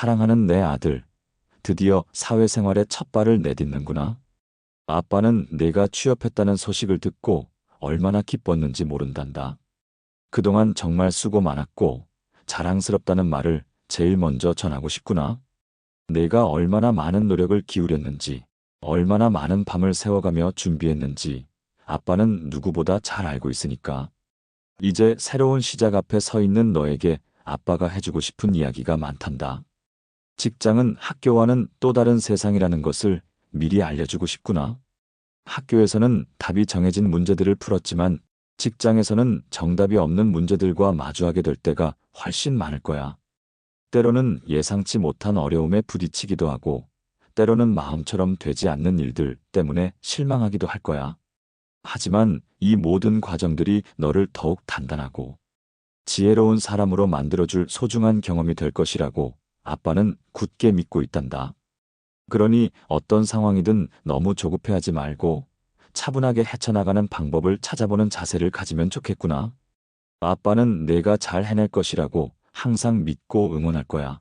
사랑하는 내 아들, 드디어 사회생활에 첫 발을 내딛는구나. 아빠는 내가 취업했다는 소식을 듣고 얼마나 기뻤는지 모른단다. 그동안 정말 수고 많았고 자랑스럽다는 말을 제일 먼저 전하고 싶구나. 내가 얼마나 많은 노력을 기울였는지, 얼마나 많은 밤을 새워가며 준비했는지 아빠는 누구보다 잘 알고 있으니까. 이제 새로운 시작 앞에 서 있는 너에게 아빠가 해주고 싶은 이야기가 많단다. 직장은 학교와는 또 다른 세상이라는 것을 미리 알려주고 싶구나. 학교에서는 답이 정해진 문제들을 풀었지만 직장에서는 정답이 없는 문제들과 마주하게 될 때가 훨씬 많을 거야. 때로는 예상치 못한 어려움에 부딪히기도 하고, 때로는 마음처럼 되지 않는 일들 때문에 실망하기도 할 거야. 하지만 이 모든 과정들이 너를 더욱 단단하고 지혜로운 사람으로 만들어줄 소중한 경험이 될 것이라고 아빠는 굳게 믿고 있단다. 그러니 어떤 상황이든 너무 조급해하지 말고 차분하게 헤쳐나가는 방법을 찾아보는 자세를 가지면 좋겠구나. 아빠는 내가 잘 해낼 것이라고 항상 믿고 응원할 거야.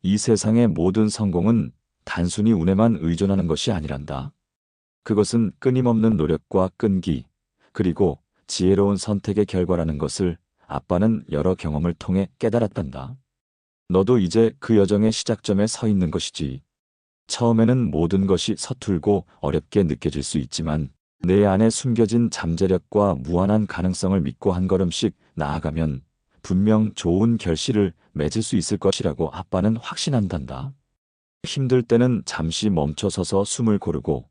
이 세상의 모든 성공은 단순히 운에만 의존하는 것이 아니란다. 그것은 끊임없는 노력과 끈기, 그리고 지혜로운 선택의 결과라는 것을 아빠는 여러 경험을 통해 깨달았단다. 너도 이제 그 여정의 시작점에 서 있는 것이지. 처음에는 모든 것이 서툴고 어렵게 느껴질 수 있지만 내 안에 숨겨진 잠재력과 무한한 가능성을 믿고 한 걸음씩 나아가면 분명 좋은 결실을 맺을 수 있을 것이라고 아빠는 확신한단다. 힘들 때는 잠시 멈춰서서 숨을 고르고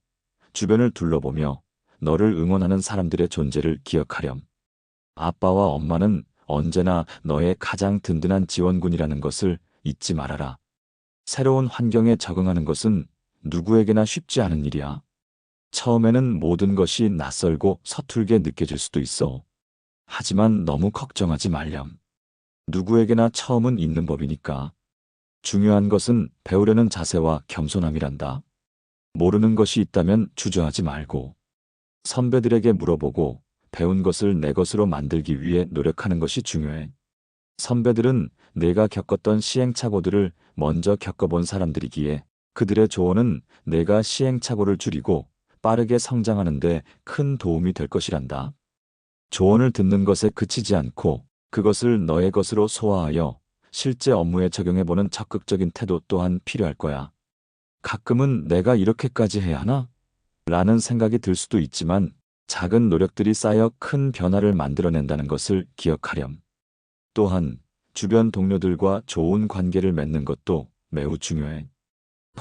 주변을 둘러보며 너를 응원하는 사람들의 존재를 기억하렴. 아빠와 엄마는 언제나 너의 가장 든든한 지원군이라는 것을 잊지 말아라. 새로운 환경에 적응하는 것은 누구에게나 쉽지 않은 일이야. 처음에는 모든 것이 낯설고 서툴게 느껴질 수도 있어. 하지만 너무 걱정하지 말렴. 누구에게나 처음은 있는 법이니까. 중요한 것은 배우려는 자세와 겸손함이란다. 모르는 것이 있다면 주저하지 말고 선배들에게 물어보고 배운 것을 내 것으로 만들기 위해 노력하는 것이 중요해. 선배들은 내가 겪었던 시행착오들을 먼저 겪어본 사람들이기에 그들의 조언은 내가 시행착오를 줄이고 빠르게 성장하는 데 큰 도움이 될 것이란다. 조언을 듣는 것에 그치지 않고 그것을 너의 것으로 소화하여 실제 업무에 적용해보는 적극적인 태도 또한 필요할 거야. 가끔은 내가 이렇게까지 해야 하나? 라는 생각이 들 수도 있지만 작은 노력들이 쌓여 큰 변화를 만들어낸다는 것을 기억하렴. 또한 주변 동료들과 좋은 관계를 맺는 것도 매우 중요해.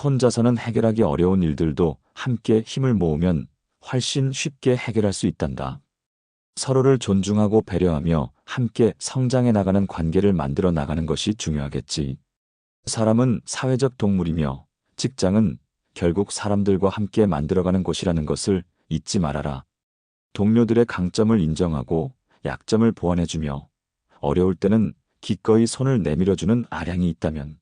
혼자서는 해결하기 어려운 일들도 함께 힘을 모으면 훨씬 쉽게 해결할 수 있단다. 서로를 존중하고 배려하며 함께 성장해 나가는 관계를 만들어 나가는 것이 중요하겠지. 사람은 사회적 동물이며 직장은 결국 사람들과 함께 만들어가는 곳이라는 것을 잊지 말아라. 동료들의 강점을 인정하고 약점을 보완해주며 어려울 때는 기꺼이 손을 내밀어주는 아량이 있다면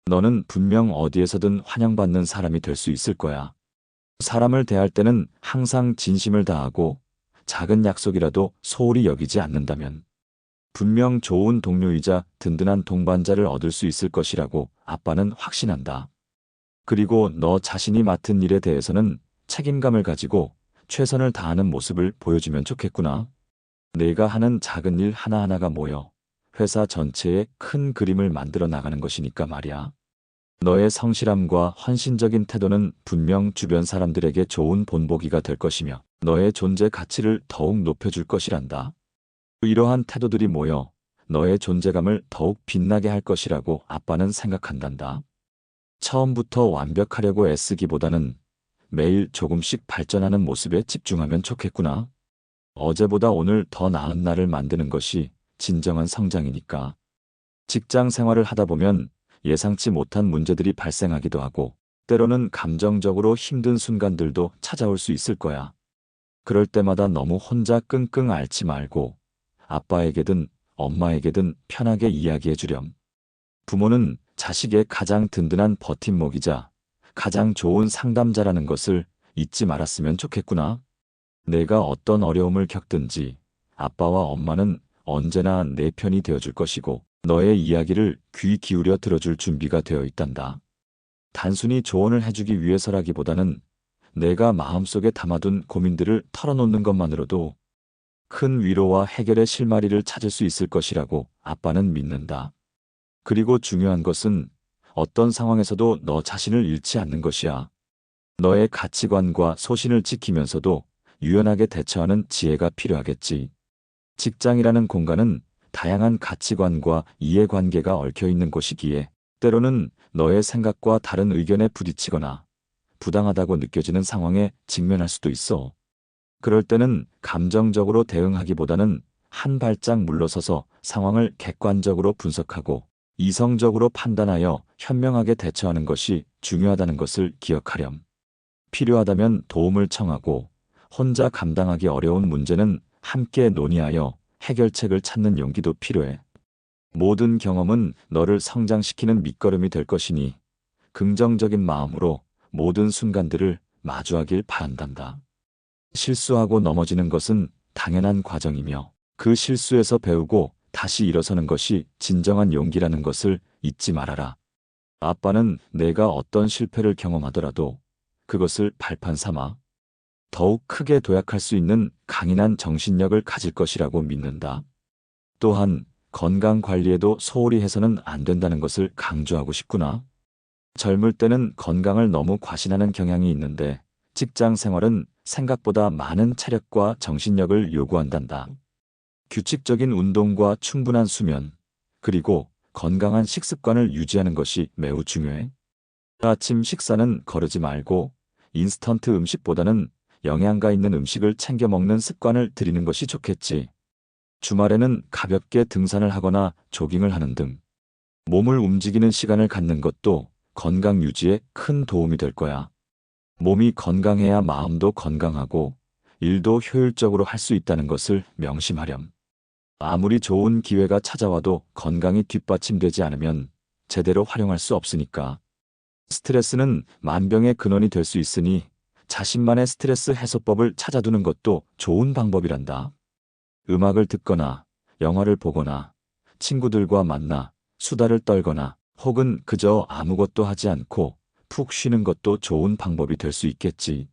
너는 분명 어디에서든 환영받는 사람이 될 수 있을 거야. 사람을 대할 때는 항상 진심을 다하고 작은 약속이라도 소홀히 여기지 않는다면 분명 좋은 동료이자 든든한 동반자를 얻을 수 있을 것이라고 아빠는 확신한다. 그리고 너 자신이 맡은 일에 대해서는 책임감을 가지고 최선을 다하는 모습을 보여주면 좋겠구나. 내가 하는 작은 일 하나하나가 모여 회사 전체의 큰 그림을 만들어 나가는 것이니까 말이야. 너의 성실함과 헌신적인 태도는 분명 주변 사람들에게 좋은 본보기가 될 것이며 너의 존재 가치를 더욱 높여줄 것이란다. 이러한 태도들이 모여 너의 존재감을 더욱 빛나게 할 것이라고 아빠는 생각한단다. 처음부터 완벽하려고 애쓰기보다는 매일 조금씩 발전하는 모습에 집중하면 좋겠구나. 어제보다 오늘 더 나은 날을 만드는 것이 진정한 성장이니까. 직장 생활을 하다 보면 예상치 못한 문제들이 발생하기도 하고 때로는 감정적으로 힘든 순간들도 찾아올 수 있을 거야. 그럴 때마다 너무 혼자 끙끙 앓지 말고 아빠에게든 엄마에게든 편하게 이야기해 주렴. 부모는 자식의 가장 든든한 버팀목이자 가장 좋은 상담자라는 것을 잊지 말았으면 좋겠구나. 내가 어떤 어려움을 겪든지 아빠와 엄마는 언제나 내 편이 되어줄 것이고 너의 이야기를 귀 기울여 들어줄 준비가 되어 있단다. 단순히 조언을 해주기 위해서라기보다는 내가 마음속에 담아둔 고민들을 털어놓는 것만으로도 큰 위로와 해결의 실마리를 찾을 수 있을 것이라고 아빠는 믿는다. 그리고 중요한 것은 어떤 상황에서도 너 자신을 잃지 않는 것이야. 너의 가치관과 소신을 지키면서도 유연하게 대처하는 지혜가 필요하겠지. 직장이라는 공간은 다양한 가치관과 이해관계가 얽혀 있는 곳이기에 때로는 너의 생각과 다른 의견에 부딪히거나 부당하다고 느껴지는 상황에 직면할 수도 있어. 그럴 때는 감정적으로 대응하기보다는 한 발짝 물러서서 상황을 객관적으로 분석하고 이성적으로 판단하여 현명하게 대처하는 것이 중요하다는 것을 기억하렴. 필요하다면 도움을 청하고 혼자 감당하기 어려운 문제는 함께 논의하여 해결책을 찾는 용기도 필요해. 모든 경험은 너를 성장시키는 밑거름이 될 것이니 긍정적인 마음으로 모든 순간들을 마주하길 바란단다. 실수하고 넘어지는 것은 당연한 과정이며 그 실수에서 배우고 다시 일어서는 것이 진정한 용기라는 것을 잊지 말아라. 아빠는 내가 어떤 실패를 경험하더라도 그것을 발판 삼아 더욱 크게 도약할 수 있는 강인한 정신력을 가질 것이라고 믿는다. 또한 건강 관리에도 소홀히 해서는 안 된다는 것을 강조하고 싶구나. 젊을 때는 건강을 너무 과신하는 경향이 있는데 직장 생활은 생각보다 많은 체력과 정신력을 요구한단다. 규칙적인 운동과 충분한 수면, 그리고 건강한 식습관을 유지하는 것이 매우 중요해. 아침 식사는 거르지 말고 인스턴트 음식보다는 영양가 있는 음식을 챙겨 먹는 습관을 들이는 것이 좋겠지. 주말에는 가볍게 등산을 하거나 조깅을 하는 등 몸을 움직이는 시간을 갖는 것도 건강 유지에 큰 도움이 될 거야. 몸이 건강해야 마음도 건강하고 일도 효율적으로 할 수 있다는 것을 명심하렴. 아무리 좋은 기회가 찾아와도 건강이 뒷받침되지 않으면 제대로 활용할 수 없으니까. 스트레스는 만병의 근원이 될 수 있으니 자신만의 스트레스 해소법을 찾아두는 것도 좋은 방법이란다. 음악을 듣거나 영화를 보거나 친구들과 만나 수다를 떨거나 혹은 그저 아무것도 하지 않고 푹 쉬는 것도 좋은 방법이 될 수 있겠지.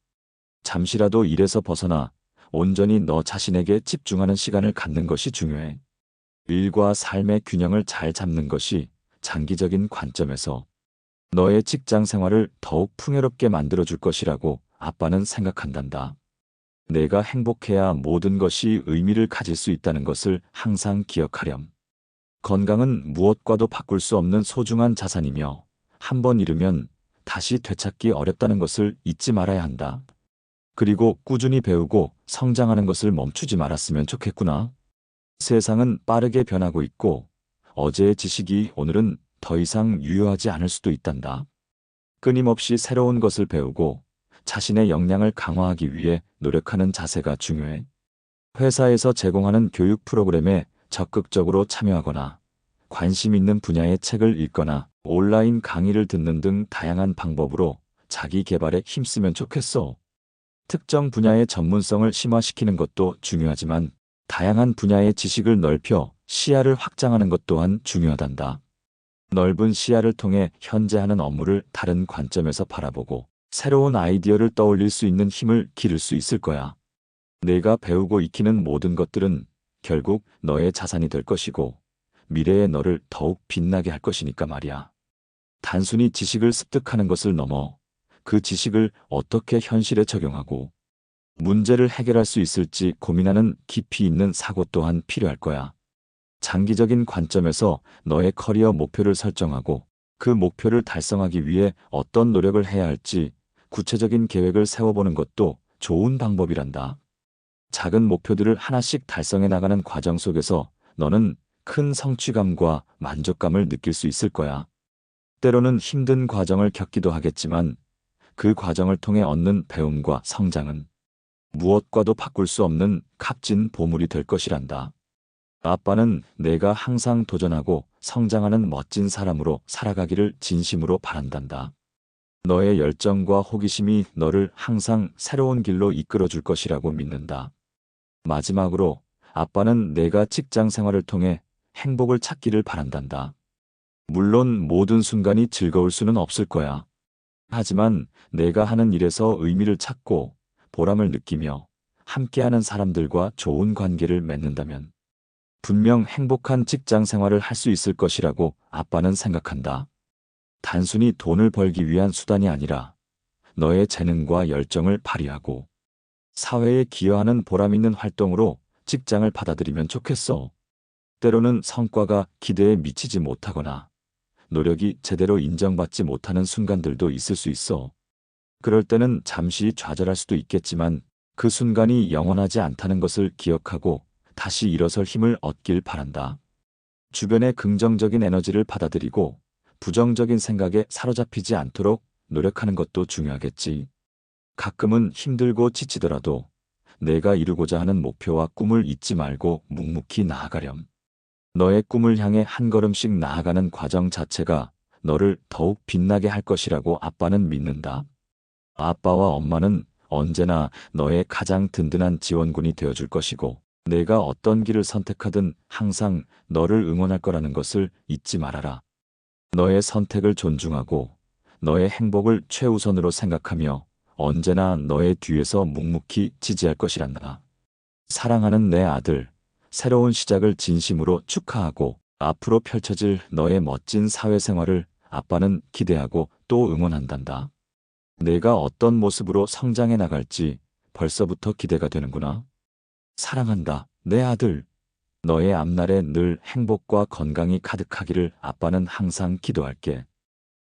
잠시라도 일에서 벗어나 온전히 너 자신에게 집중하는 시간을 갖는 것이 중요해. 일과 삶의 균형을 잘 잡는 것이 장기적인 관점에서 너의 직장 생활을 더욱 풍요롭게 만들어줄 것이라고 아빠는 생각한단다. 내가 행복해야 모든 것이 의미를 가질 수 있다는 것을 항상 기억하렴. 건강은 무엇과도 바꿀 수 없는 소중한 자산이며 한 번 잃으면 다시 되찾기 어렵다는 것을 잊지 말아야 한다. 그리고 꾸준히 배우고 성장하는 것을 멈추지 말았으면 좋겠구나. 세상은 빠르게 변하고 있고 어제의 지식이 오늘은 더 이상 유효하지 않을 수도 있단다. 끊임없이 새로운 것을 배우고 자신의 역량을 강화하기 위해 노력하는 자세가 중요해. 회사에서 제공하는 교육 프로그램에 적극적으로 참여하거나 관심 있는 분야의 책을 읽거나 온라인 강의를 듣는 등 다양한 방법으로 자기 개발에 힘쓰면 좋겠어. 특정 분야의 전문성을 심화시키는 것도 중요하지만 다양한 분야의 지식을 넓혀 시야를 확장하는 것 또한 중요하단다. 넓은 시야를 통해 현재 하는 업무를 다른 관점에서 바라보고 새로운 아이디어를 떠올릴 수 있는 힘을 기를 수 있을 거야. 내가 배우고 익히는 모든 것들은 결국 너의 자산이 될 것이고 미래의 너를 더욱 빛나게 할 것이니까 말이야. 단순히 지식을 습득하는 것을 넘어 그 지식을 어떻게 현실에 적용하고 문제를 해결할 수 있을지 고민하는 깊이 있는 사고 또한 필요할 거야. 장기적인 관점에서 너의 커리어 목표를 설정하고 그 목표를 달성하기 위해 어떤 노력을 해야 할지 구체적인 계획을 세워보는 것도 좋은 방법이란다. 작은 목표들을 하나씩 달성해 나가는 과정 속에서 너는 큰 성취감과 만족감을 느낄 수 있을 거야. 때로는 힘든 과정을 겪기도 하겠지만 그 과정을 통해 얻는 배움과 성장은 무엇과도 바꿀 수 없는 값진 보물이 될 것이란다. 아빠는 내가 항상 도전하고 성장하는 멋진 사람으로 살아가기를 진심으로 바란단다. 너의 열정과 호기심이 너를 항상 새로운 길로 이끌어 줄 것이라고 믿는다. 마지막으로 아빠는 내가 직장 생활을 통해 행복을 찾기를 바란단다. 물론 모든 순간이 즐거울 수는 없을 거야. 하지만 내가 하는 일에서 의미를 찾고 보람을 느끼며 함께하는 사람들과 좋은 관계를 맺는다면 분명 행복한 직장 생활을 할 수 있을 것이라고 아빠는 생각한다. 단순히 돈을 벌기 위한 수단이 아니라 너의 재능과 열정을 발휘하고 사회에 기여하는 보람 있는 활동으로 직장을 받아들이면 좋겠어. 때로는 성과가 기대에 미치지 못하거나 노력이 제대로 인정받지 못하는 순간들도 있을 수 있어. 그럴 때는 잠시 좌절할 수도 있겠지만 그 순간이 영원하지 않다는 것을 기억하고 다시 일어설 힘을 얻길 바란다. 주변의 긍정적인 에너지를 받아들이고 부정적인 생각에 사로잡히지 않도록 노력하는 것도 중요하겠지. 가끔은 힘들고 지치더라도 내가 이루고자 하는 목표와 꿈을 잊지 말고 묵묵히 나아가렴. 너의 꿈을 향해 한 걸음씩 나아가는 과정 자체가 너를 더욱 빛나게 할 것이라고 아빠는 믿는다. 아빠와 엄마는 언제나 너의 가장 든든한 지원군이 되어줄 것이고, 내가 어떤 길을 선택하든 항상 너를 응원할 거라는 것을 잊지 말아라. 너의 선택을 존중하고 너의 행복을 최우선으로 생각하며 언제나 너의 뒤에서 묵묵히 지지할 것이란다. 사랑하는 내 아들, 새로운 시작을 진심으로 축하하고 앞으로 펼쳐질 너의 멋진 사회생활을 아빠는 기대하고 또 응원한단다. 내가 어떤 모습으로 성장해 나갈지 벌써부터 기대가 되는구나. 사랑한다, 내 아들. 너의 앞날에 늘 행복과 건강이 가득하기를 아빠는 항상 기도할게.